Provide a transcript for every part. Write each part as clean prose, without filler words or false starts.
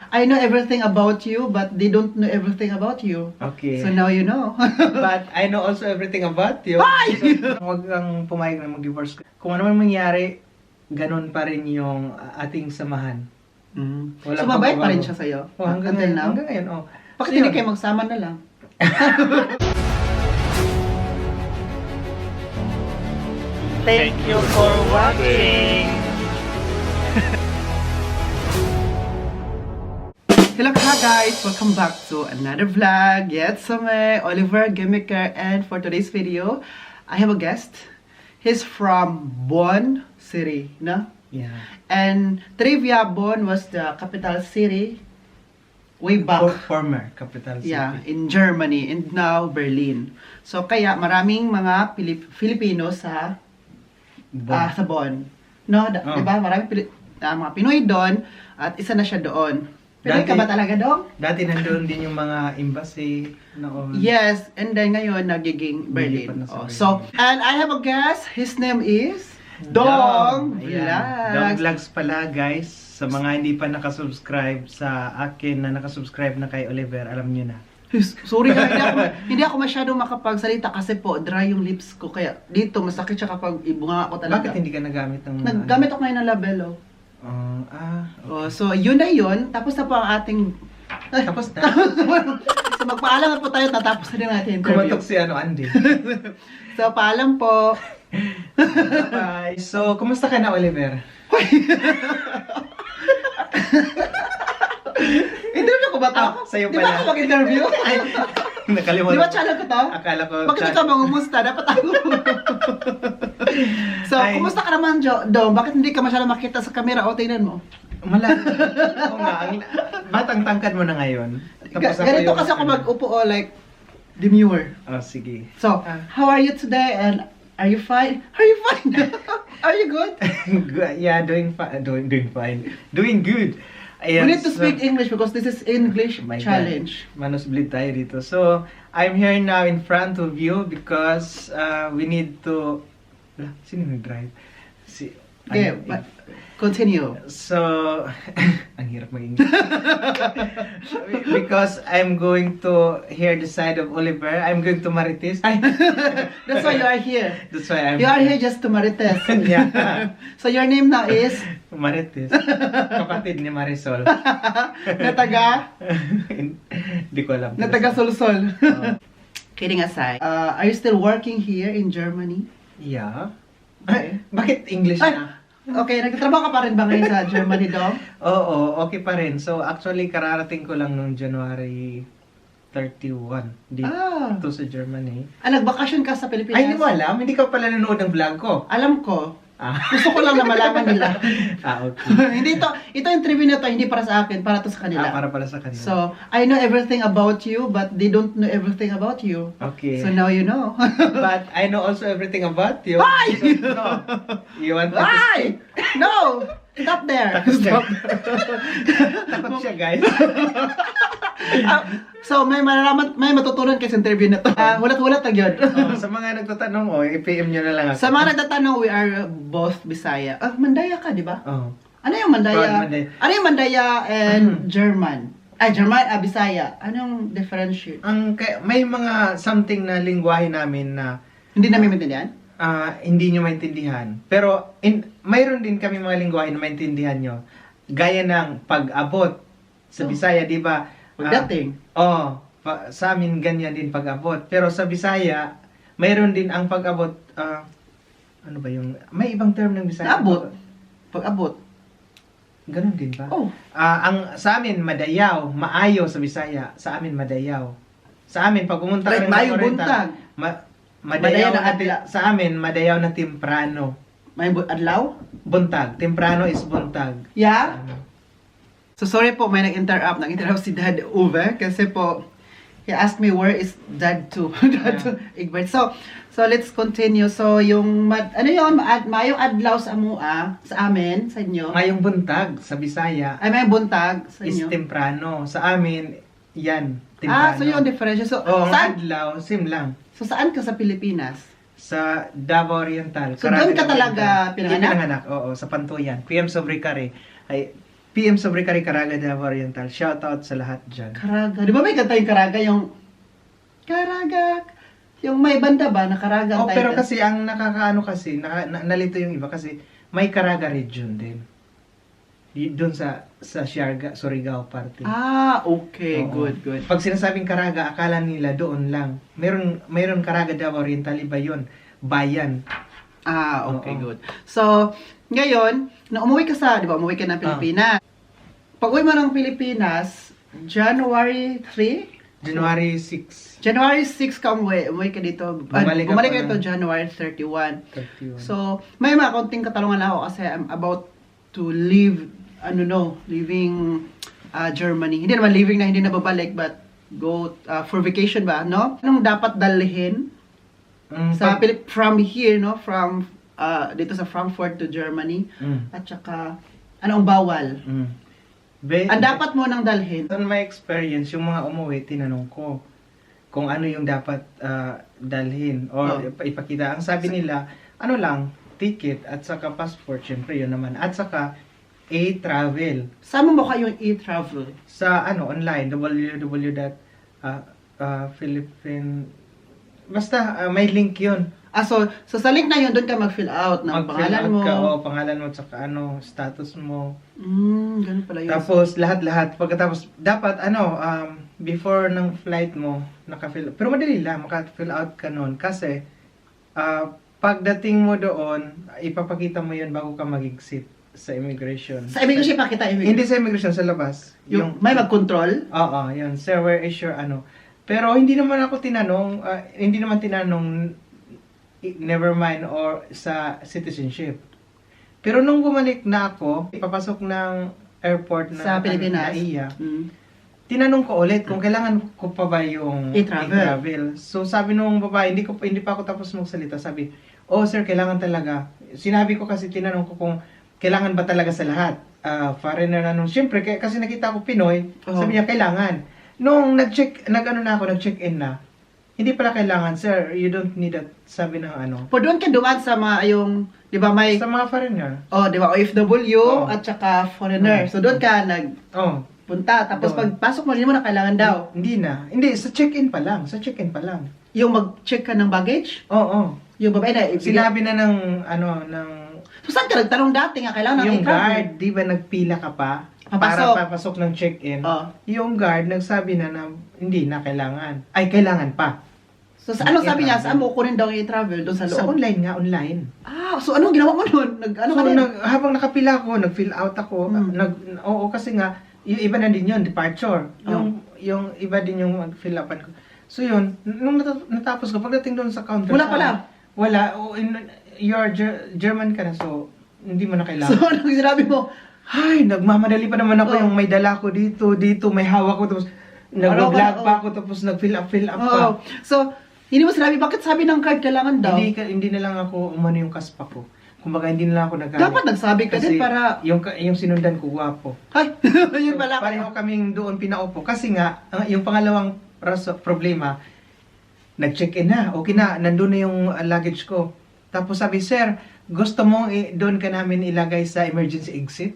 I know everything about you, but they don't know everything about you. Okay. So now you know. But I know also everything about you. Ay! So, huwag kang pumayag na mag-divorce. Kung ano man mangyari, ganun pa rin yung ating samahan. Wala So mabait pa rin pagbabago. siya sa'yo? Oh, hanggang Until ngayon, now? hanggang ngayon, oh. Bakit So, hindi yun. kayo magsama na lang? Thank you for watching. Hello guys! Welcome back to another vlog. Yes, so may Oliver Gimiker, and for today's video, I have a guest. He's from Bonn City, no? Yeah. And Trivia, Bonn was the capital city way back. Former capital city. Yeah, in Germany, and now Berlin. So kaya maraming mga Filipino sa Bonn. sa Bonn. No, Oh. 'di ba? Maraming mga Pinoy doon at isa na siya doon. Pinoy ka Dati- ba talaga doon? Dati nandoon din yung mga embassy noon. Yes, and then ngayon nagiging Lilipat Berlin. na sa Berlin. So, and I have a guest. His name is Dong Ayan. Dong Vlogs. Vlogs pala, guys. Sa mga hindi pa nakasubscribe sa akin na nakasubscribe na kay Oliver, alam niyo na. Sorry ha, hindi ako masyadong makapagsalita kasi po dry yung lips ko. Kaya dito masakit siya kapag ibunga ako talaga. Bakit hindi ka nagamit ng... Naggamit ako ngayon ng labelo. Okay. Oh, so yun na yun. Tapos na po ang ating... Tapos na. So magpaalam na po tayo, tatapos na din natin interview. Kumatok si Andy. So paalam po. Bye. So, kumusta ka na, Oliver? Interview ko ba ito? Sa'yo Di ba pala. ako mag-interview? Ay, nakalimutan. Di ba channel ko to? Akala ko... Bakit ikaw mangumusta? Dapat ako. So, Ay. kumusta ka naman, Dong? Bakit hindi ka masyadong makita sa camera? O, tingnan mo. Malaki. Oo nga. Batang tangkad mo na ngayon. Ganito kasi ako mag-upo o like demure. Oh, sige. So, how are you today? And are you fine? Are you fine? Are you good? Yeah, doing fine. Doing fine. Doing good. We Ayan, need to speak English because this is English My God. challenge. Manus bleed tayo dito. So, I'm here now in front of you because we need to... Sino nag-drive? Okay, but continue. So, ang hirap mag-English. Because I'm going to hear the side of Oliver. I'm going to Marites. Ay! That's why you are here. That's why I'm You are here just to marites. Yeah. So your name now is Marites. Kapatid ni Marisol. Nataga Hindi ko alam. Nataga Solsol. Oh. Kidding aside, are you still working here in Germany? Yeah. Okay. Bakit English Ay! na? Okay, nagtatrabaho ka pa rin ba ngayon sa Germany, Dong? Oo, okay pa rin. So, actually, kararating ko lang noong January 31 dito sa Germany. Nagbakasyon ka sa Pilipinas? Ay, hindi mo alam? Hindi ka pala nanonood ng vlog ko. Alam ko. Ah, Gusto ko lang na malaman nila. okay. Hindi ito interview na to, hindi para sa akin, para to sa kanila. Para pala sa kanila. So, I know everything about you, but they don't know everything about you. Okay. So now you know. But I know also everything about you. Ay! So, no. You want me to Ay! speak? No! Stop there! Takot siya. Stop. Takot siya, guys. So, may matutunan kayo sa interview na to. Hulat-hulat na yun. Sa mga nagtatanong, i-PM nyo na lang ako. Sa mga nagtatanong, we are both Bisaya. Mandaya ka, di ba? Oh. Ano yung Mandaya? Proud Mandaya. Ano yung Mandaya and German? German, Bisaya. Ano yung differentiate? May mga something na lingwahe namin na Hindi namin maintindihan? hindi nyo maintindihan. Pero mayroon din kami mga lingwahe na maintindihan nyo. Gaya ng pag-abot sa Bisaya, di ba? Pagdating. Sa amin ganyan din pag-abot. Pero sa Bisaya, mayroon din ang pag-abot. Ano ba yung... May ibang term ng Bisaya. Abot. Pag-abot. Ganon din ba? Oh. Sa amin, madayaw. Maayo sa Bisaya. Sa amin, madayaw. Sa amin, pag pumunta Like ka rin mayo sa buntag. Madayaw na na adla. sa amin, madayaw na temprano. May adlaw? Buntag. Temprano is buntag. Yeah? So sorry po, may nag-interrupt si Dad Uwe kasi po, he asked me where is Dad to? Dad to Egbert. So let's continue. So yung, mayong adlaw sa amua, sa amin, sa inyo. Ngayong buntag sa Bisaya Ay, may buntag sa is inyo. temprano. Sa amin, yan. Temprano. So yung differential. So, ang saan, adlaw, same lang. so saan ka sa Pilipinas? Sa Davao Oriental. So doon ka Caraga talaga Oriental. pinanganak? Pinanganak, oo. Sa Pantuyan. PM Sobricare. Ay, PM sobre Caraga Davao Oriental. Shout out sa lahat dyan. Karaga. Di ba may kanta yung Karaga, yung Karaga, yung may banda ba na Karaga? Oh, pero kasi ang nakakaano kasi, nalito yung iba kasi may Caraga region din. Doon sa Siarga, Surigao parte. Ah, okay. Oo. Good, good. Pag sinasabing Caraga, akala nila doon lang. Meron Caraga Davao Oriental, iba yun. Bayan. Ah, okay, Oo. good. So, ngayon, na umuwi ka sa, di ba, umuwi ka ng Pilipinas. Pag uwi mo ng Pilipinas, January 3? January 6. January 6 ka umuwi ka dito. Bumalik Bumalik ako ka dito ng- January 31. 31. So, may mga konting katalungan ako kasi I'm about to leave, leaving Germany. Hindi naman leaving na hindi na babalik, but go for vacation ba, no? Anong dapat dalhin sa from here, no? From dito sa Frankfurt to Germany. At saka, anong bawal? Ang dapat mo nang dalhin. On my experience, yung mga umuwi, tinanong ko kung ano yung dapat dalhin or ipakita. Ang sabi nila, ano lang, ticket at saka passport, syempre yun naman. At saka, travel. Sama mo kayong e-travel. Sa online, Philippine, basta may link yun. So sa link na yun, doon ka mag-fill out ng Mag-fill pangalan out mo. ka, pangalan mo, at saka status mo. Ganun pala yun. Tapos lahat-lahat pagkatapos dapat before ng flight mo naka-fill. Pero madali lang maka-fill out ka noon kasi pagdating mo doon ipapakita mo 'yun bago ka mag-exit sa immigration. Sa immigration, pakita immigration. Hindi sa immigration, sa labas. Yung may mag-control? Oo, yun. Sir, where is your Pero hindi naman ako tinanong, never mind or sa citizenship. Pero nung bumalik na ako, ipapasok ng airport na Sa Pilipinas? na iya, tinanong ko ulit kung kailangan ko pa ba yung E-travel. So sabi nung babae, hindi pa ako tapos magsalita. Sabi, oh sir, kailangan talaga. Sinabi ko kasi, tinanong ko kung kailangan ba talaga sa lahat. Foreigner na nung, syempre, kasi nakita ko Pinoy, sabi niya kailangan. Nung nag-check-in na, hindi pala kailangan, sir, you don't need that, sabi ng Po doon ka dumaan sa yung, di ba may, sa mga foreigner. di ba, OFW Oh. at saka foreigner. So doon ka Oh, punta, tapos Doon. pagpasok mo, hindi mo na kailangan daw. hindi na. Hindi, sa check-in pa lang. Yung mag-check ka ng baggage, Oo. yung babae na, Sinabi na ng, So saan ka nagtanong dati nga, kailangan ng yung e-travel? guard, di ba nagpila ka pa? Papasok. Para papasok ng check-in. Oh. Yung guard, nagsabi na hindi na kailangan. Ay, kailangan pa. So anong sabi niya? E-travel. Saan mo kunin daw yung e-travel? Doon sa Sa loob? online nga, online. So anong ginawa mo nun? Habang nakapila ako, nag-fill out ako, oo kasi nga, yung iba na din yun, departure. Yung iba din yung mag-fill upan ko. So yun, nung natapos ko, pagdating doon sa counter. Wala pala? Wala. You're German ka na, so hindi mo na kailangan. So anong sinabi mo? Ay, nagmamadali pa naman ako yung may dala ko dito, may hawak ko, tapos nag-vlog pa ako, tapos nag-fill up pa. So, hindi mo sinabi, bakit sabi ng card kailangan daw? Hindi na lang ako umano yung kaspa ko. Kumbaga, hindi na lang ako naggamit. Dapat nagsabi ka din para... Yung sinundan ko, guwapo. Ay, yun pala. Pareho kaming doon pinaupo. Kasi nga, yung pangalawang problema, nag-check-in na. Okay na, nandun na yung luggage ko. Tapos sabi, sir, gusto mong doon ka namin ilagay sa emergency exit?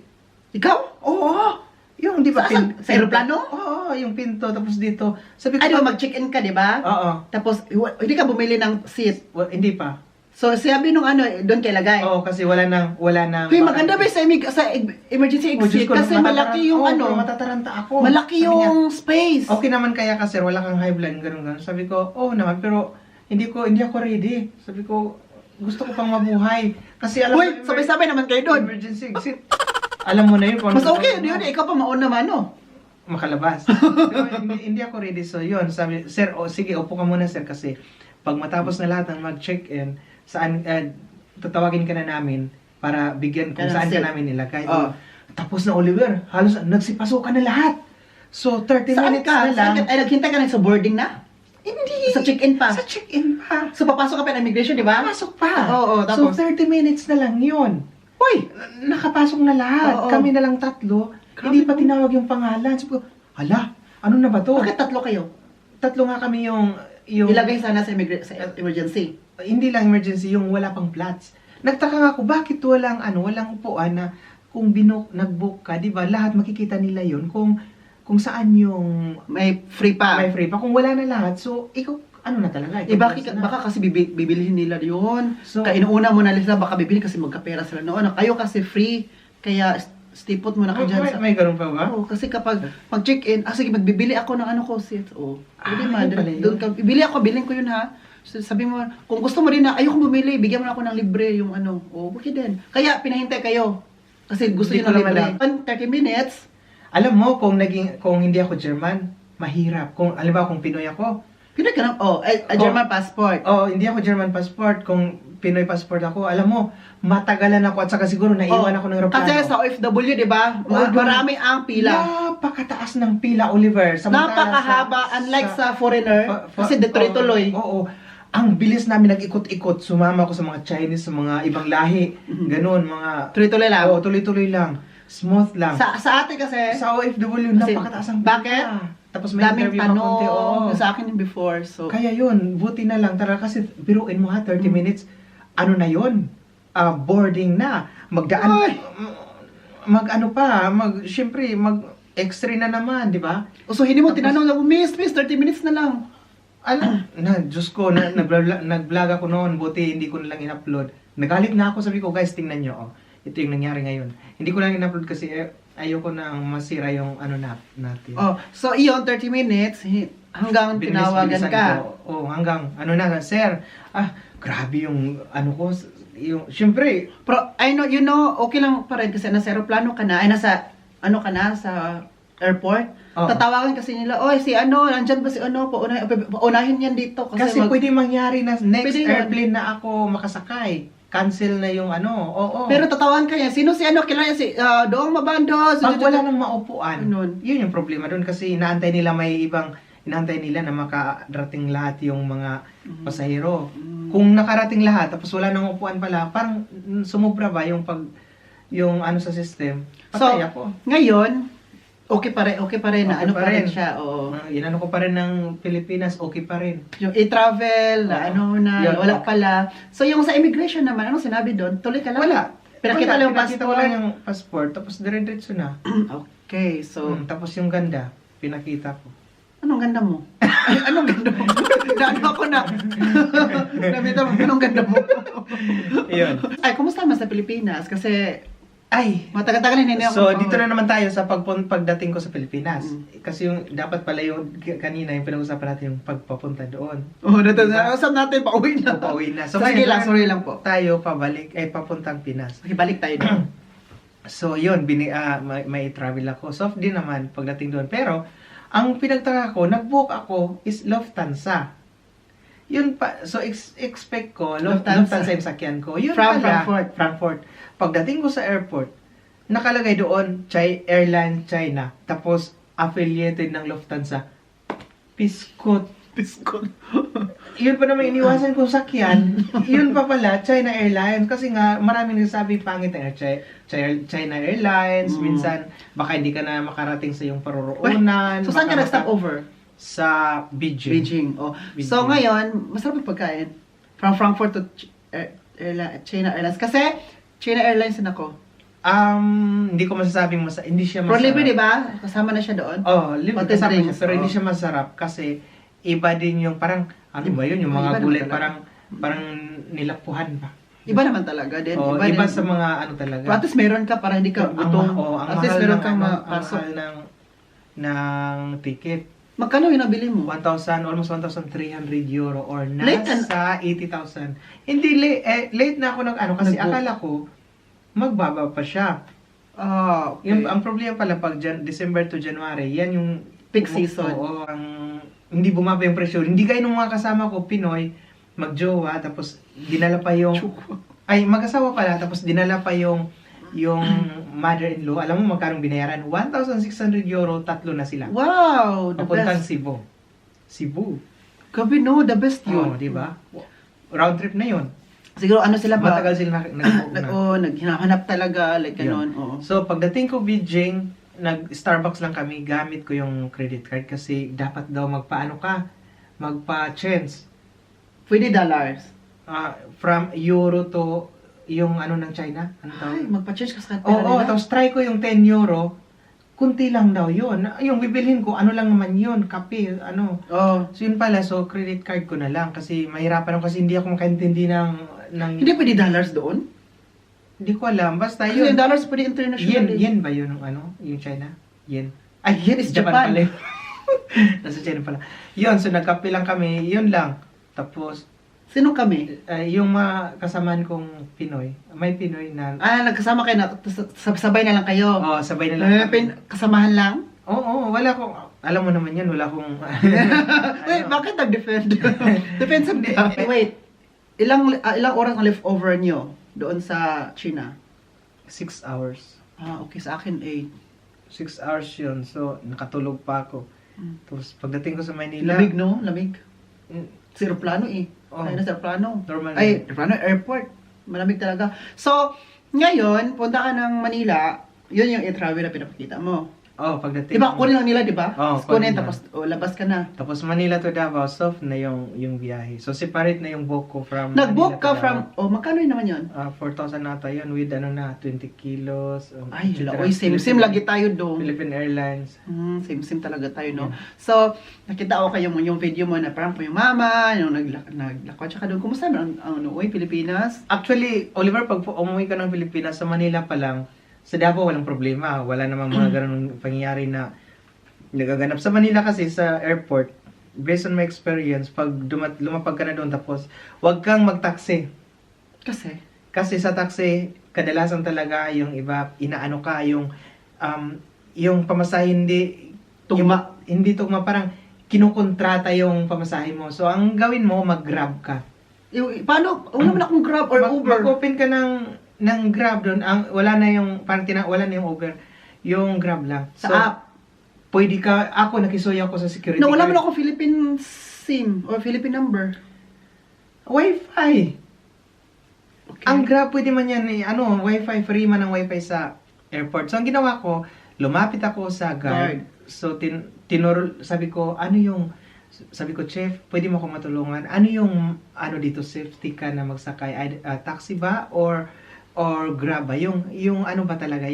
Ikaw? Oo. Yung, di ba? Sa aeroplano? Oo, yung pinto. Tapos dito. Sabi ko, Ay, di ba mag-check-in ka, di ba? Oo. Tapos, hindi ka bumili ng seat. Well, hindi pa. So, sabi nung doon kay lagay. Oo, kasi wala nang Uy, maganda ba sa emergency exit? Kasi malaki yung matataranta ako. malaki Sabi yung niya, space. okay naman kaya kasi wala kang high blood, ganun. Sabi ko, naman, pero hindi ako ready. Sabi ko, gusto ko pang mabuhay. Kasi alam Uy, sabay-sabay naman kayo doon. Emergency exit. Alam mo na yun. Mas okay yun, ikaw pa maon naman, no? Makalabas. Pero hindi ako ready. So, yun. Sabi, sir, sige, upo ka muna, sir. Kasi, pag matapos na lahat ng mag-check-in, tatawagin ka na namin para bigyan kung saan ka namin nilagay. Tapos na, Oliver, halos nagsipasukan na lahat. So, 30 minutes na lang. Ay, naghintay ka na sa boarding na? Hindi. Sa check-in pa? Sa check-in pa. So, papasok ka pa ng immigration, di ba? Papasok pa. Oo, tapos? So, 30 minutes na lang yun. Uy! Nakapasok na lahat. Oo. Kami na lang tatlo. Hindi pa tinawag yung pangalan. Sabi ko, hala, ano na ba to? Bakit tatlo kayo? Tatlo nga kami yung Ilagay sana sa emergency. Hindi lang emergency, yung wala pang plots. Nagtaka nga ako, bakit walang upuan na kung nag-book ka, 'di ba? Lahat makikita nila 'yon kung saan yung May free pa. may free pa. Kung wala na lahat, so ikaw ano na talaga? Eh, baka kasi bibilihin nila yun. So- Kaya inuuna mo na sila, baka bibili kasi magkapera sila noon. Kayo kasi free, kaya stipot mo na kayo dyan. May ganun pa ba? Oo, kasi kapag mag-check-in, sige, magbibili ako ng ano ko, seat. Oo. Pwede yun pala yun. doon ka, bilhin ko yun ha. So, sabi mo, kung gusto mo rin na, ayoko bumili, bigyan mo na ako ng libre, yung ano. Okay din. Kaya, pinahintay kayo. Kasi gusto Hindi nyo ng ko libre. naman 30 minutes, Alam mo, kung hindi ako German, mahirap. Kung, alam ba, kung Pinoy ako, Pinoy ka na, German passport. hindi ako German passport. Kung Pinoy passport ako, alam mo, matagalan ako at saka siguro naiwan ako ng aeroplano. Kasi sa OFW, di ba? Marami ang pila. Napakataas ng pila, Oliver. Napakahaba, unlike sa foreigner, kasi tuloy-tuloy. Oo. Ang bilis namin nag-ikot-ikot. Sumama ako sa mga Chinese, sa mga ibang lahi. Ganun, mga... Tuloy-tuloy lang. Oo, tuloy-tuloy lang. Smooth lang. Sa atin kasi, Sa OFW, Kasi, napakataas ang pila. bakit? Tapos may daming interview pa konti. Oo. tanong. Sa akin yung before, so... Kaya yun, buti na lang. Tara, kasi biruin mo ha, 30 minutes. Ano na yun? Boarding na. Magdaan. Ay! Siyempre, mag-extra na naman, di ba? So, hindi mo tinanong na, miss, 30 minutes na lang. Diyos ko, nag-vlog ako noon, buti hindi ko na lang in-upload. Nagalit na ako, sabi ko, guys, tingnan nyo, ito yung nangyari ngayon. Hindi ko lang in-upload kasi ayoko na masira yung natin. So, iyon, 30 minutes, hanggang tinawagan ka. Hanggang, sir, grabe yung, syempre, Pero, you know, okay lang pa rin kasi nasa aeroplano ka na, sa airport. Tatawagan kasi nila, nandyan ba si paunahin yan dito. kasi pwede mangyari na next Pwede yun. airplane na ako makasakay. Cancel na yung oo. Pero tatawagan ka yan, sino si kailangan si Doong Mabando. Pag wala nang maupuan, Ganun. yun yung problema doon kasi inaantay nila na makarating lahat yung mga pasahero. Kung nakarating lahat tapos wala nang upuan pala, parang sumubra ba yung sa system. Patay ako. Ngayon, okay pa rin na Okay pa rin siya. Oo. Inano ko pa rin ng Pilipinas, okay pa rin. Yung e-travel, Yun, wala pala. So yung sa immigration naman, anong sinabi doon? Tuloy ka lang? Wala. Pinakita lang yung Pinakita ko passport? lang yung passport, tapos dire-diretso na. Okay, so, Tapos yung ganda, pinakita ko. anong ganda mo? Ay, anong ganda mo? Naano ako na. Nabita mo, anong ganda mo? Yun. Ay, kumusta naman sa Pilipinas? Kasi, Ay, matagal-tagal hindi ako. so dito na naman tayo sa pagdating ko sa Pilipinas. Kasi yung dapat pala yung kanina yung pinag-usapan natin yung pagpapunta doon. Usap natin, pauwi na. Pauwi na. So, sige lang, sorry lang po. Tayo papuntang Pinas. Okay, balik tayo doon. So yun, may travel ako. Soft din naman pagdating doon. Pero ang pinagtaka ko, nag-book ako is Lufthansa. Yun pa, so expect ko, Lufthansa yung sakyan ko. Yun From pala, Frankfurt. Frankfurt. Pagdating ko sa airport, nakalagay doon, Airline China. Tapos, affiliated ng Lufthansa. Piskot. Yun pa naman iniwasan kong sakyan. Yun pa pala, China Airlines. Kasi nga, maraming nagsasabi pangit ang China Airlines. Minsan, baka hindi ka na makarating sa iyong paroroonan. So, saan ka nag-stop over? Sa Beijing. Beijing. Beijing. So, ngayon, masarap yung pagkain. From Frankfurt to China Airlines. Kasi, China Airlines din ako. Hindi ko masasabing hindi siya Pero masarap. libre, di ba? Kasama na siya doon. Libre Pati kasama drinks, siya, pero hindi siya masarap kasi iba din yung parang, ano ba yun, yung Iba mga naman gulay talaga. parang nilakpuhan ba? Iba naman talaga din. Iba din. sa mga ano talaga. Pero at least meron ka para hindi ka gutom. At least meron kang mapasok. ng ticket. Magkano yung nabili mo? Almost 1,300 euro or Late nasa 80,000. Hindi late na ako kasi Nag-book. akala ko magbaba pa siya. Okay. Ang problema pala pag December to January, yan yung Peak season. Oo, hindi bumaba yung presyo. Hindi kayo nung mga kasama ko, Pinoy, magjowa, tapos dinala pa yung mag-asawa pala, tapos dinala pa yung mother-in-law. Alam mo magkano binayaran? 1,600 euro, 3 na sila. Wow! The Papuntang best. Cebu. Gabi no, the best yun. Di ba? Round trip na yun. Siguro ano sila ba? Matagal sila nag-book na. Naghanap talaga, like Yun. ganun. Oo. So, pagdating ko Beijing, nag-Starbucks lang kami, gamit ko yung credit card kasi dapat daw magpa-change. Pwede dollars. From euro to yung ano ng China. Ano Ay, tawag? magpa-change ka sa Oo, pera nila. tapos try ko yung 10 euro. Kunti lang daw yun. Yung bibilhin ko, ano lang naman yun, kape, ano. Oh. So yun pala, so credit card ko na lang kasi mahirapan ako kasi hindi ako makaintindi ng Hindi pwede dollars doon? hindi ko alam. Basta Kasi yun. yung dollars pwede international. Yen ba yun yung ano? Yung China? Yen. Ay, yen is Japan. pala yun. Nasa China pala. Yun, so nagkape lang kami, yun lang. Tapos, Sino kami? yung mga kasamaan kong Pinoy, may Pinoy na, Nagkasama kayo na, sabay na lang kayo. oh, sabay na lang kami. Kasamahan lang? Oo, wala akong, alam mo naman yan, wala akong, Wait, bakit nag-defend? Defend sa Wait, ilang oras ang leftover nyo doon sa China? 6 hours. Okay, sa akin 8. 6 hours yun, so nakatulog pa ako. Tapos pagdating ko sa Manila, Lamig, no? Lamig. mm, Sa aeroplano eh. Oh. Tayo na sa aeroplano. Normal. Ay, aeroplano, airport. Malamig talaga. So, ngayon, punta ka ng Manila, yun yung travel na pinapakita mo. pagdating. Diba, kunin lang nila, diba? Oo, Tapos kunin, kunin lang. tapos labas ka na. Tapos Manila to Davao, soft na yung biyahe. So separate na yung book ko from Nag-book Manila to ka Davao. from, magkano yun naman yun? 4,000 nata yun with 20 kilos. Ay, etc. oy, same lagi tayo doon. Philippine Airlines. Same talaga tayo, no? So, nakita ko kayo yung video mo na parang po yung mama, yung naglakad siya ka doon. Kumusta naman ang Pilipinas? Actually, Oliver, pag umuwi ka ng Pilipinas, sa Manila pa lang, sa Davao walang problema. Wala namang mga ganun pangyayari na nagaganap. Sa Manila kasi, sa airport, based on my experience, pag lumapag ka na doon, tapos, wag kang mag-taxi. Kasi, Kasi sa taxi, kadalasan talaga yung iba, inaano ka, yung pamasahe Tugma. hindi tugma, parang kinukontrata yung pamasahe mo. So, ang gawin mo, mag-grab ka. paano? Wala man akong Grab or Uber. Mag-open ka ng Grab doon, wala na yung, wala na yung Uber, yung Grab lang. Sa So, app. pwede ka, ako, nakisuyo ako sa security No, wala guard. man ako Philippine SIM or Philippine number. Wi-Fi. Okay. Ang Grab, pwede man yan, Wi-Fi, free man ang Wi-Fi sa airport. So, ang ginawa ko, lumapit ako sa guard. So, sabi ko, sabi ko, Chef, pwede mo akong matulungan. Ano yung, dito, safety ka na magsakay? Taxi ba? Or Grab ba? Yung ano ba talaga?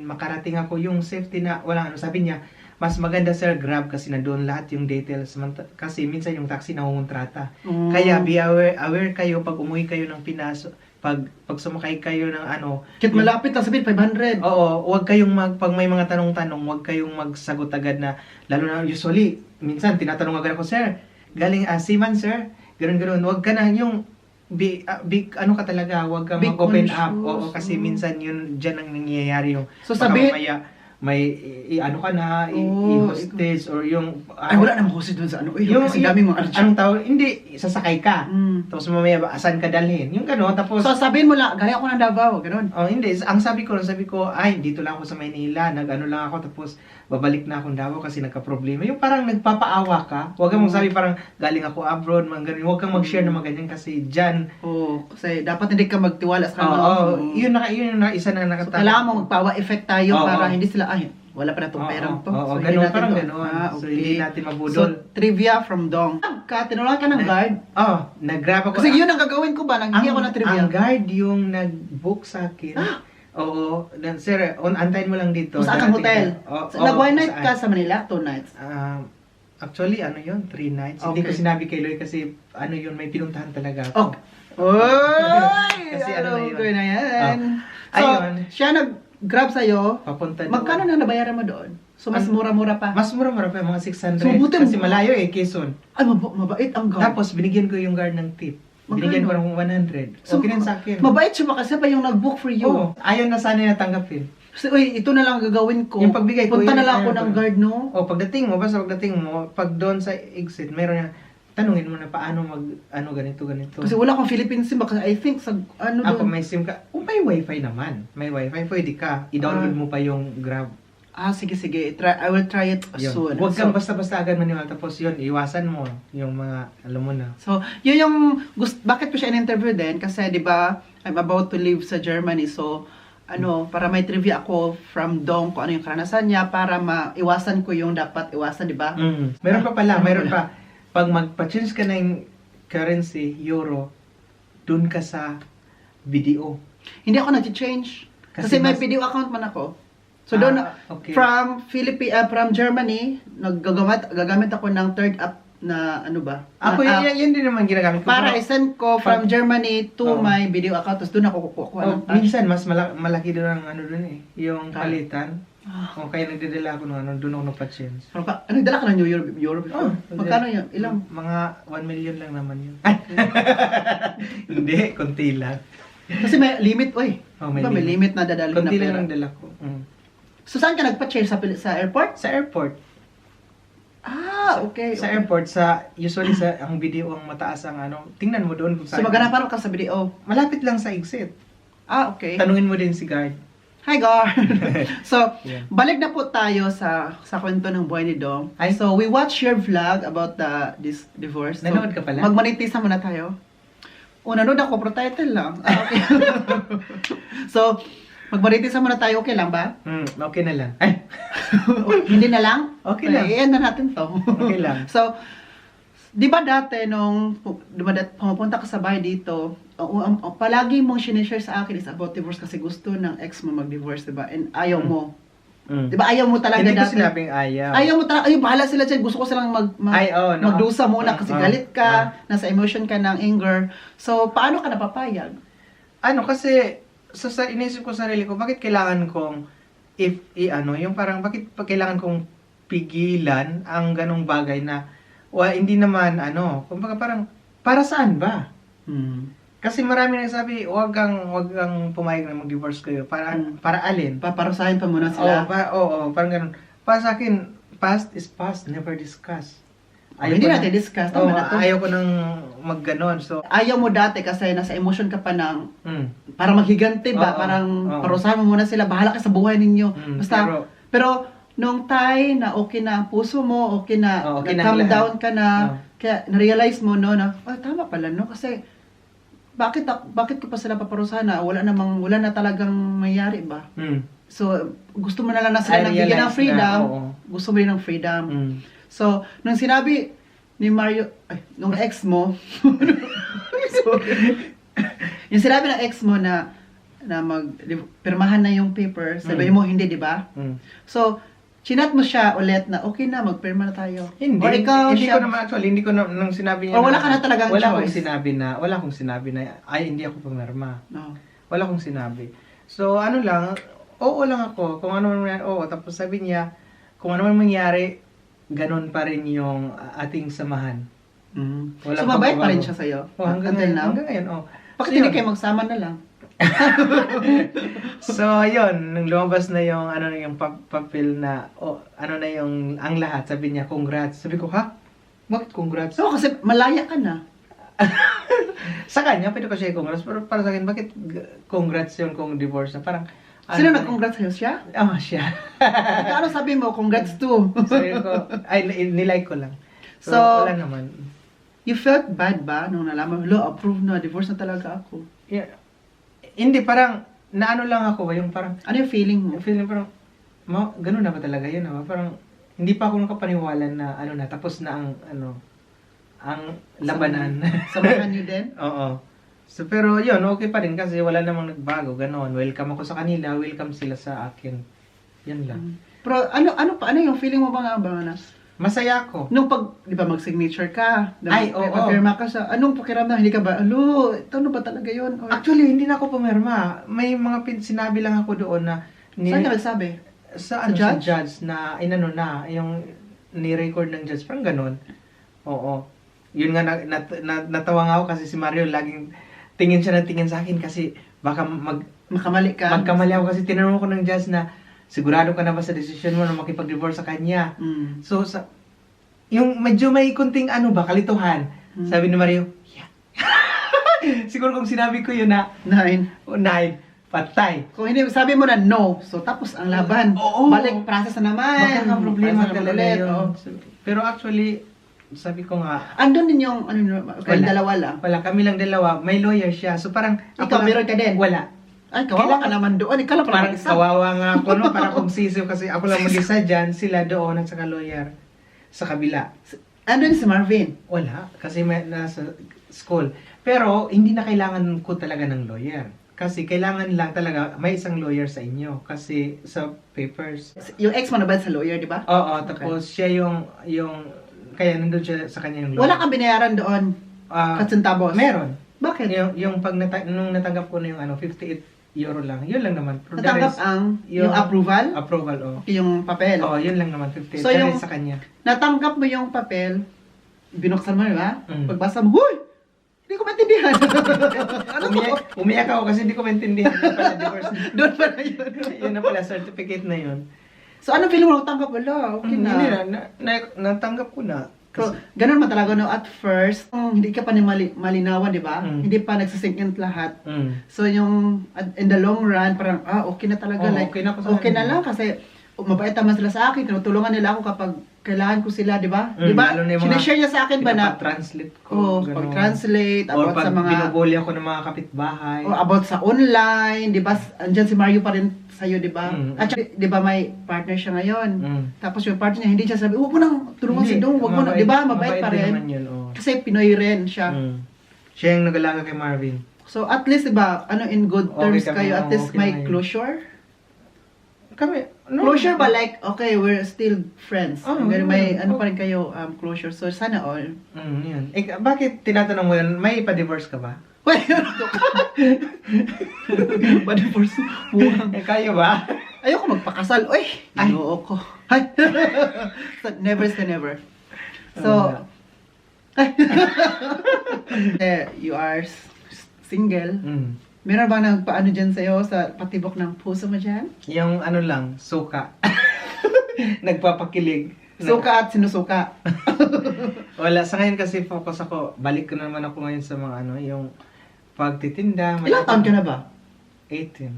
Makarating ako, yung safety na, walang sabi niya, mas maganda sir Grab kasi nandoon lahat yung details kasi minsan yung taxi nangungontrata. Kaya be aware kayo pag umuwi kayo ng Pinas, pag sumakay kayo ng Kit malapit na sabihin 500. Oo, huwag kayong pag may mga tanong-tanong, huwag kayong magsagot agad na, lalo na usually, minsan tinatanong agad ako, sir, galing seaman sir, ganoon, huwag ka na yung big ka talaga, huwag ka Big mag-open up. conscious. Oo, kasi minsan yun diyan ang nangyayari yung So, baka sabi- mamaya may ka na, Oo, i-hostage or yung Ay, wala namang hosted doon sa kasi daming mga urgent. anong tawag, hindi sasakay ka. Mm. Tapos mamaya asan ka dalhin? Yung gano'n, tapos So, sabihin mo lang, galing ako ng Davao, ganun. hindi. Ang sabi ko, ay, dito lang ako sa Maynila, nag-ano lang ako, tapos babalik na akong Davao kasi nagka-problema. Yung parang nagpapaawa ka, huwag kang magsabi parang galing ako abroad, mga ganun. Huwag kang mag-share ng mga ganyan kasi dyan. Kasi dapat hindi ka magtiwala sa kanila. Yun na isa na So, nakatapos. kailangan mo magpawa effect tayo Oo. para hindi sila, wala pa na itong perang to. Oo, hindi ganun, natin parang to. ganun. So, Okay. hindi natin So, mabudol. trivia from Dong. Tinulungan ka ng guard. Nag-grab ako. Kasi yun ang gagawin ko ba? Nanghiya ako ng trivia. Ang guard yung nag-book sa akin. Oo. Sir, antayin mo lang dito. Saan kang hotel? Nag-one night saan? ka sa Manila? 2 nights? Actually, 3 nights. Hindi ko Okay. sinabi kay Loy kasi may pinuntahan talaga Oh. ako. Oy! Kasi ano na yun. ko na yan. So, Ayun. siya nag-grab sa'yo. Papunta doon. Magkano na nabayaran mo doon? So, mas mura-mura pa. Mas mura-mura pa, mga 600. So, buti kasi mo- malayo Quezon. Ay, mabait ang guard. Tapos, binigyan ko yung guard ng tip. Binigyan ko ng 100. So, Okay rin sa akin. mabait siya ba kasi pa yung nag-book for you? Oo. Ayaw na sana natanggapin. Kasi, uy, ito na lang ang gagawin ko. Yung pagbigay ko, Punta yun, na lang ako ayun ng ko. guard, no? Pagdating mo, pag doon sa exit, meron na, tanungin mo na paano ganito. Kasi wala akong Philippine SIM kasi I think sa Ako doon. may SIM ka. May wifi naman. May wifi, pwede ka. I-download mo pa yung Grab. Sige. I will try it Yun. soon. Huwag kang So, basta-basta agad maniwala. Tapos yun, iwasan mo yung mga, alam mo na. So, yun yung, bakit ko siya in-interview din? Kasi, di ba, I'm about to leave sa Germany. So, para may trivia ako from Dong kung ano yung karanasan niya para maiwasan ko yung dapat iwasan, di ba? Meron pa pala, meron pa. Pag magpa-change ka ng currency, euro, dun ka sa video. Hindi ako nag-change. Kasi may video account man ako. So doon, okay. from from Germany, gagamit ako ng third app na ano ba? Ako, Na app. yan din naman ginagamit ko. Para i-send ko from Germany to Oo. my video account. Tapos doon ako kukuha ng cash. Minsan, mas malaki doon ang ano doon eh. Yung palitan. Ah. O kaya nagdadala ako ng ano, doon ako nagpa-change. Nagdala ka ng Euro before? Magkano yun? Ilang? Mga 1 million lang naman yun. Ay! Hindi, konti lang. Kasi may limit, oy. Oh, may Diba, may limit na dadalhin na Konti pera. lang ang dala ko. So saan ka nagpa-change? Sa airport? Sa airport. Okay. Sa okay. airport, usually ang video ang mataas ang ano. Tingnan mo doon kung So saan. maghanapan ka sa video. Malapit lang sa exit. Okay. Tanungin mo din si guard. Hi, Gar! So, Yeah. balik na po tayo sa kwento ng buhay ni Dom. Ay. So, we watched your vlog about this divorce. So, Nanood ka pala? Magmonetize muna tayo. Nanood ako, pero title lang. Okay. So, magmonetize muna tayo. Okay lang ba? Okay na lang. Ay! Hindi na lang? Okay lang. I-end na natin to. Okay lang. So, di ba dati nung pumupunta ka sa bahay dito, palagi mong sinishare sa akin is about divorce kasi gusto ng ex mo mag-divorce, di ba? And ayaw mo. Di ba ayaw mo talaga Hindi ko dati? sinabing ayaw. Ayaw mo talaga, bahala sila dyan. Gusto ko silang magdusa muna kasi galit ka, nasa emotion ka ng anger. So, paano ka napapayag? Ano, kasi, sa inisip ko sarili ko, bakit kailangan kong, yung parang, bakit kailangan kong pigilan ang ganong bagay na, hindi naman, kumbaga parang, para saan ba? Kasi marami nagsabi, wag kang pumayag na mag-divorce kayo. Para alin? Paparusahin pa muna sila. Parang ganun. Para sa akin, past is past, never discuss. Hindi natin discuss. Tama na to. Ayaw ko nang magganon. So, ayaw mo dati kasi nasa emotion ka pa ng para maghiganti ba? Parang parusahan mo muna sila. Bahala ka sa buhay ninyo. Basta, pero nung time na okay na ang puso mo, okay na, calm down ka na, kaya na-realize mo no na, tama pala no, kasi bakit ko pa sila paparusahan na wala na talagang mayari ba? So, gusto mo na lang na sila nagbigyan ng freedom. Gusto mo rin ng freedom. So, nung sinabi ni Mario, nung ex mo, yung sinabi ng ex mo na pirmahan na yung paper, sabi mo hindi, di ba? So, chinat mo siya ulit na okay na, magpirma na tayo. Hindi. Or ikaw, hindi ko naman actually, hindi ko nang sinabi niya. Or wala ka na talagang wala choice. Wala akong sinabi na, hindi ako pumirma. No. Wala akong sinabi. So, ano lang, oo lang ako. Kung ano man, oo. Tapos sabi niya, kung ano man mangyari, ganun pa rin yung ating samahan. So, mabait pa rin siya sa'yo? Hanggang ngayon, Bakit hindi kayo magsama na lang? So, yun, nung lumabas na yung yung papel na ang lahat, sabi niya congrats. Sabi ko, ha? Bakit congrats? So, kasi malaya ka na. Sa kanya, pwede ko siya congrats, pero para sa akin, bakit congrats yun kung divorce na? Parang, sino nag-congrats sa'yo? Siya? Siya. Ano sabi mo? Congrats too. Sabi ko, nilike ko lang. So, wala naman. You felt bad ba nung nalaman, approve na, divorce na talaga ako? Yeah. Hindi, parang, naano lang ako ba, yung parang, ano yung feeling mo? yung feeling parang, ganun na ba talaga yun? Parang, hindi pa ako nakapaniwala na, tapos na ang labanan. Samahan niyo din? Oo. So, pero yun, okay pa rin kasi wala namang nagbago, ganon. Welcome ako sa kanila, welcome sila sa akin. Yan lang. Pero ano yung feeling mo ba nga na? Masaya ako. Nung di ba mag-signature ka, Oo. pirma ka sa, anong pakiramdam? Hindi ka ba, ito na ba talaga yun? Or, Actually, hindi na ako pumirma. May mga sinabi lang ako doon na, saan ka nagsabi? Sa judge? judge na, yung ni-record ng judge, parang ganon. Oo. Yun nga, natawa nga ako kasi si Mario laging tingin siya ng tingin sa akin kasi baka makamali ka. magkamali ako kasi tinanong ko ng judge na, sigurado ka na ba sa decision mo na makipag-divorce sa kanya? So, yung medyo may kunting kalituhan. Sabi ni Mario, yeah. Siguro kung sinabi ko yun na, 9, patay. Kung hindi, sabi mo na no, so tapos ang laban. Oo. Balik, process na naman. Magkakaproblema Process talaga ulit. yun. Pero actually, sabi ko nga, andun din yung, kayong dalawa lang. wala, kami lang dalawa, may lawyer siya. So parang, Ikaw, meron ka din? Wala. Ay, kawawa ka naman doon. Ikaw lang pala Parang mag-isa. kawawa nga ako, no? Parang kung sisiw kasi ako lang mag-isa dyan, sila doon at saka lawyer sa kabila. Andun si Marvin. Wala, kasi may nasa school. Pero hindi na kailangan ko talaga ng lawyer. Kasi kailangan lang talaga may isang lawyer sa inyo. Kasi sa papers. Yung ex mo na ba sa lawyer, di ba? Oo, tapos siya yung kaya nandun siya sa kanya yung lawyer. Wala kang binayaran doon. Ah, Katsuntabos. meron. Bakit? Yung pag nung natanggap ko na yung 58 euro lang. Yun lang naman. Pero the Natanggap rest, ang yung approval? approval, oh. Yung papel. Oo, yun lang naman, 58. So, So, yung- sa kanya. Natanggap mo yung papel, binuksan mo, di ba? Mm. Pagbasa mo, huy! Hindi ko maintindihan. Ano to? Umiyak ako kasi hindi ko maintindihan. Yun pala, divorce. Doon pala yun. Yun na pala, certificate na yun. So, ano feeling mo? Natanggap wala. Okay na. Hindi natanggap ko na. So, ganun man talaga, no? At first, hindi ka pa ni malinawan, di ba? Mm. Hindi pa nagsisink in lahat. Mm. So, yung in the long run, parang, okay na talaga. Oo, like, okay na ako sa okay na kanila. lang kasi mabait naman sila sa akin. Tinutulungan nila ako kapag kailangan ko sila, di ba? Mm, Di ba? lalo na yung mga Sinashare niya sa akin ba na, translate ko. ganun. pag-translate, Or about pag sa mga, binubuli ako ng mga kapitbahay. about sa online, di ba? Andyan si Mario pa rin sa'yo, di ba? Mm. At saka, di ba, may partner siya ngayon. Mm. Tapos yung partner niya, hindi siya sabi, huwag mo nang tulungan si Hindi, Dong, huwag mo na, di ba? Mabait pa din rin. naman yun, oo. Kasi Pinoy rin siya. Mm. Siya yung nag-alaga kay Marvin. So at least, di ba, in good Okay terms kami, kayo, at least okay may na yun. closure? Kami, Closure ba like, okay, we're still friends. Oh, Ganun, may yeah. ano pa rin kayo, closure. So sana all. Yun. Bakit tinatanong mo yun? May pa-divorce ka ba? Wait, ano to? Pa-divorce. Buwang. Kayo ba? Ayoko magpakasal. Uy, Ay. ayoko ko. Ay. So, never say never. So, Oh, you are single. Mm. Meron bang nagpaano dyan sa'yo sa patibok ng puso mo dyan? Yung ano lang, suka. Nagpapakilig. Suka at sinusuka. Wala, sa ngayon kasi focus ako, balik ko na naman ako ngayon sa mga ano, yung pagtitinda. Ilang taon ka na ba? 18.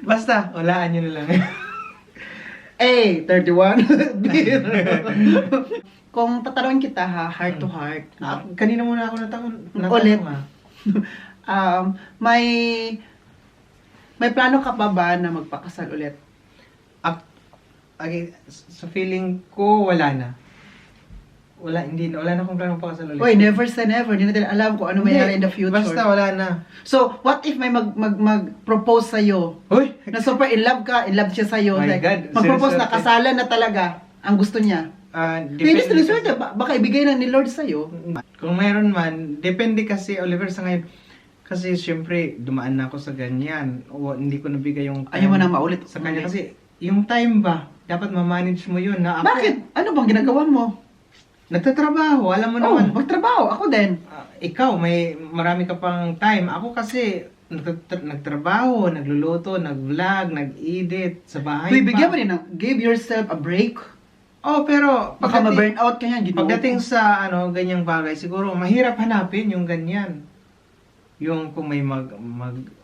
Basta, walaan nyo na lang. A, 31. B. Kung tatanungin kita ha, heart to heart, Kanina muna ako natanong. Ulit. may plano ka pa ba na magpakasal ulit? Sa feeling ko, wala na. Wala na akong plano pakasal ulit. Oy, never say never. Hindi natin alam kung ano mayroon in the future. Basta wala na. So, what if may mag-propose sa'yo? Uy! Na super in love ka, in love siya sa'yo. My Like, God, mag-propose na seryoso. kasalan na talaga ang gusto niya. Pwede sa resort, baka ibigay na ni Lord sa'yo. Kung mayroon man, depende kasi, Oliver, sa ngayon. Kasi syempre, dumaan na ako sa ganyan. O, hindi ko nabigay yung time Ayaw mo na maulit. sa kanya. Kasi, yung time ba, dapat ma-manage mo yun. Na ako, Bakit? Ano bang ginagawa mo? Nagtatrabaho, alam mo Oh, naman. magtrabaho. Ako din. Ikaw, may marami ka pang time. Ako kasi, nagtrabaho, nagluluto, nag-vlog, nag-edit, sa bahay Uy, bigyan mo rin ng, give yourself a break. Oh, pero Baka ma-burn out ka yan. Ginoo pagdating ko. sa ano, ganyang bagay, siguro mahirap hanapin yung ganyan. Yung kung may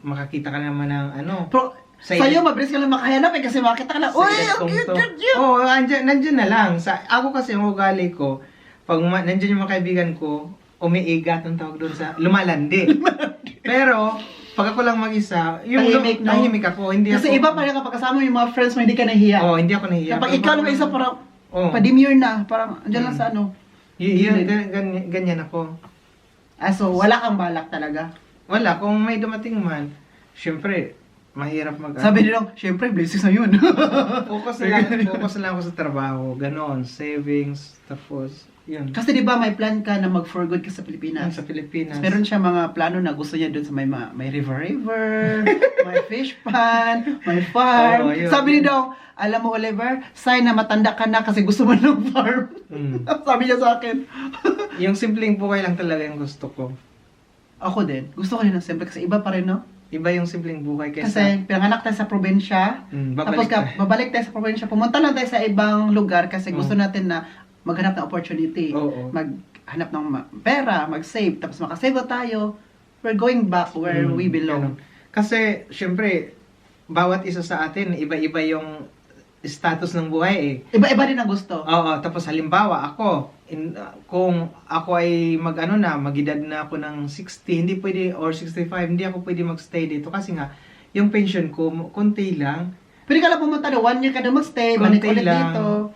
makakita ka naman ng ano. Pero, sa'yo, mabilis ka lang makahanap eh, kasi makita ka lang, uy, ang cute. Oh, nandyan na lang. Ako kasi, ang ugali ko, pag nandyan yung mga kaibigan ko, umiigat ang tawag doon sa lumalandi. Pero, pag ako lang mag-isa, yung Tahimik, no? tahimik ako. Hindi Kasi ako, iba pa rin kapag kasama mo yung mga friends mo, hindi ka nahiya. Oh, hindi ako nahiya. Kapag ikaw lang isa, parang, oh, pa-demure na, parang, andyan lang sa ano. yun, ganyan ako. So, wala kang balak talaga. Wala, kung may dumating man, syempre, mahirap Sabi nila, syempre, blessings na yun. focus na lang ako sa trabaho, ganon, savings, tapos, yun. Kasi di ba may plan ka na mag-for good ka sa Pilipinas? Sa Pilipinas. Meron siya mga plano na gusto niya doon sa may river, may fish pond, may farm. Oo, yun. Sabi niya daw, alam mo Oliver, sign na matanda ka na kasi gusto mo ng farm. Sabi niya sa akin. Yung simpleng buhay lang talaga yung gusto ko. Ako din. Gusto ko rin ng simple kasi iba pa rin, no? Iba yung simpleng buhay kaysa... Kasi pinanganak tayo sa probinsya. Tapos babalik tayo sa probinsya. Pumunta lang tayo sa ibang lugar kasi gusto natin na maghanap ng opportunity. Oo. Maghanap ng pera, mag-save. Tapos makasave tayo. We're going back where we belong. Ganon. Kasi, syempre, bawat isa sa atin, iba-iba yung status ng buhay eh. Iba-iba din ang gusto. Oo, tapos halimbawa ako, kung ako ay magedad na ako ng 60, hindi pwede, or 65, hindi ako pwede magstay dito kasi nga, yung pension ko, konti lang. Pwede ka lang pumunta na 1 year ka na magstay, balik konti ulit lang dito.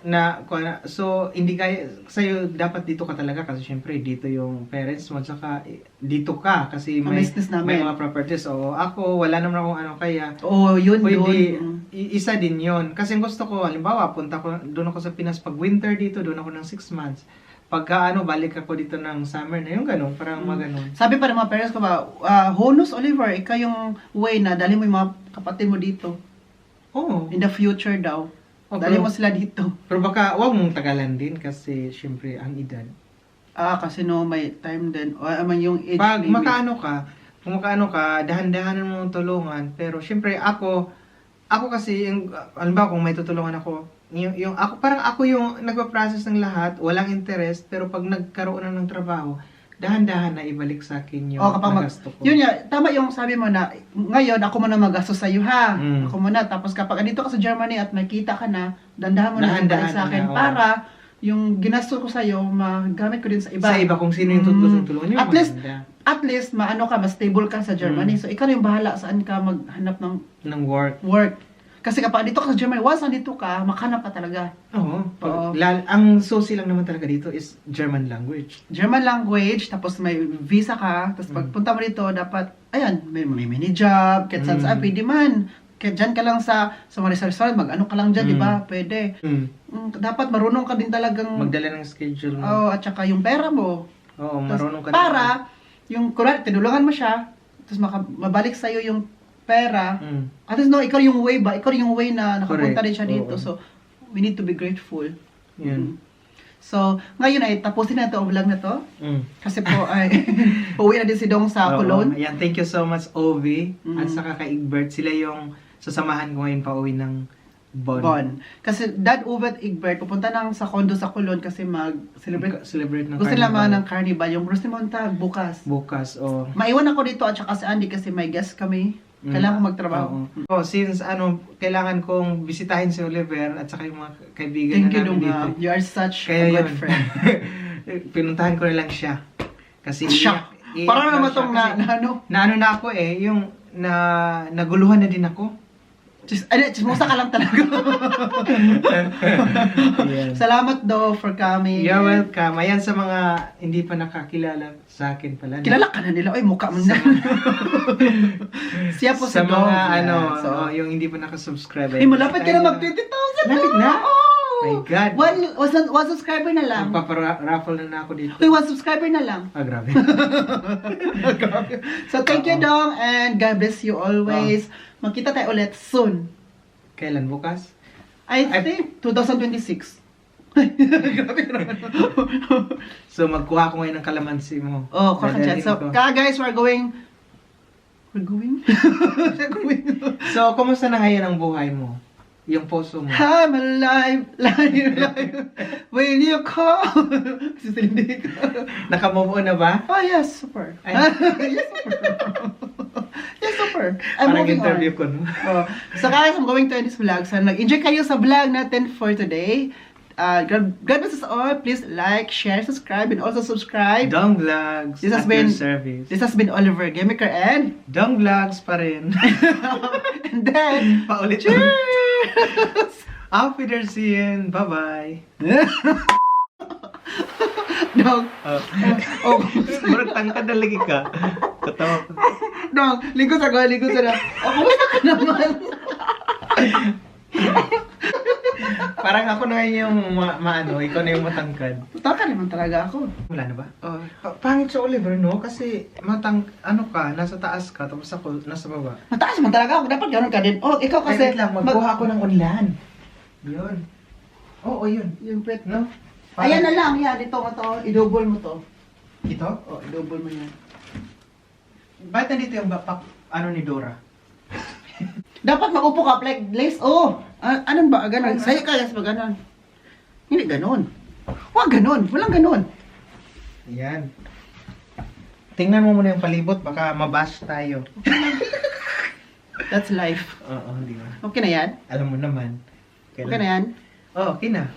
so hindi kaya sa'yo dapat dito ka talaga kasi syempre dito yung parents mo saka dito ka kasi Ang business may namin. mga properties o ako wala naman akong ano kaya Oo, yun, pwede yun. isa din yon kasi gusto ko halimbawa punta ko doon ako sa Pinas pag winter dito doon ako ng 6 months pagka ano balik ako dito ng summer na yung ganun parang maganon. Sabi pa ng mga parents ko ba, Honus Oliver, ikaw yung way na dali mo yung mga kapatid mo dito. Oo. In the future daw. Oh, Dali pero- mo sila dito. Pero baka wag mong tagalan din kasi syempre ang edad. Kasi no, may time din. O, yung age Pag limit. kung makaano ka, dahan-dahanan mo tulungan. Pero syempre ako kasi, halimbawa kung may tutulungan ako, yung ako, parang ako yung nagpa-process ng lahat, walang interest, pero pag nagkaroon na ng trabaho, dahan-dahan na ibalik sa akin yung Kapag nagasto ko. yun nga, tama yung sabi mo na, ngayon, ako muna magastos sa'yo ha. Mm. Ako muna. Tapos kapag andito ka sa Germany at nakita ka na, dandahan mo na ibalik Dahan-dahan sa akin na, oo. para yung ginastos ko sa'yo, magamit ko din sa iba. Sa iba kung sino yung tutulungan yung At least, maganda. At least, maano ka, mas stable ka sa Germany. So, ikaw na yung bahala saan ka maghanap ng ng work. work. Kasi kapag dito ka sa Germany, once nandito ka, makahanap ka talaga. Oo. Oo. Ang susi lang naman talaga dito is German language. German language, tapos may visa ka, tapos Mm. pagpunta mo dito, dapat, ayan, may mini job, kahit saan saan, pwede man. Kahit dyan ka lang sa mga restaurant, mag-ano ka lang dyan, di ba? Pwede. Dapat marunong ka din talagang, Magdala ng schedule mo. at saka yung pera mo. Oo, Tapos, marunong ka para, yung, kunwari, tinulungan mo siya, tapos mabalik sa'yo yung pera, at least no, ikaw yung way ba? Ikaw yung way na nakapunta Correct. din siya dito. Oo. So, we need to be grateful. Yan. So, ngayon ay tapusin na ito ang vlog na to. Mm. Kasi po ay uwi na din si Dong sa Oo. Cologne. Ayan, thank you so much, Ovi. Mm. At saka kay Egbert. Sila yung sasamahan ko ngayon pa uwi ng Bonn. Bon. Kasi Dad Uwe at Egbert pupunta nang sa condo sa Cologne kasi mag-celebrate. Celebrate ng Gusto nila Carnival. mga ng carnival. Yung Rosie Montag bukas. Bukas, oh. Maiwan ako dito at saka si Andy kasi may guest kami. Kailangan ko magtrabaho. Oo. Since kailangan kong bisitahin si Oliver at saka yung mga kaibigan Thank you, na namin Dong. dito. You are such Kaya a good yun. friend. Pinuntahan ko na lang siya. Kasi Siya. Parang naman itong ano na ako yung naguluhan na din ako. Chismosa ka lang talaga. Ayan. Salamat do for coming. You're welcome. Ayan sa mga hindi pa nakakilala sa akin pala. Kilala ka na nila. Ay, mukha mo na. Siya po si sa Dong. mga So, yung hindi pa nakasubscribe. ay, malapit ka na mag-20,000. Lapit na? Oh! My God. One subscriber na lang. Magpaparaffle na ako dito. Okay, 1 subscriber na lang. Grabe. So, thank you, Dong, and God bless you always. Magkita tayo ulit soon. Kailan? Bukas? I think 2026. Grabe naman. So, magkuha ko ngayon ng kalamansi mo. Oh, kaka Dadalhin So, ko. guys, we're going? We're going? So, kumusta na ngayon ang buhay mo? Yung puso mo? I'm alive, live. When you call. Sisindi ka. Naka-move on na ba? Oh, yes, super. Ay. Yes, super. Yes, super. I'm Parang moving interview on. ko, no? Oh. So guys, I'm going to end this vlog. Sana nag-enjoy kayo sa vlog natin for today. God bless us all. Please like, share, subscribe, and also subscribe. Dong Vlogs This has at your been- service. This has been Oliver Gamiker and Dong Vlogs pa rin. and then Paulit. cheers! Auf Wiedersehen. Bye-bye. Dog. Oh, Murag tangkad na lagi ka. Katawa ko. dog. Ligo sa Oh, kumusta ka naman? Parang ako na yung maano, ikaw na yung matangkad. Taka naman talaga ako. Wala na ba? Oh. Pangit si Oliver, no? Kasi nasa taas ka, tapos ako nasa baba. Mataas man talaga ako. Dapat gano'n ka din. Oh, ikaw kasi. Wait lang, magkuha ako ng unlan. Yun. Oo, yun. Yung pet. No? Ayan na lang. Yan. Ito mo to. I-double mo to. Ito? Oh, i-double mo yan. Bakit nandito yung bapak, ni Dora? Dapat mag-upo ka, like lace. Oh, anong ba? Ganon. Sa'yo ka, yes, ganon. Hindi ganon. Huwag ganon. Walang ganon. Ayan. Tingnan mo muna yung palibot, baka mabash tayo. That's life. Oo, di ba? Okay na yan? Alam mo naman. Okay na yan? Oo, okay na.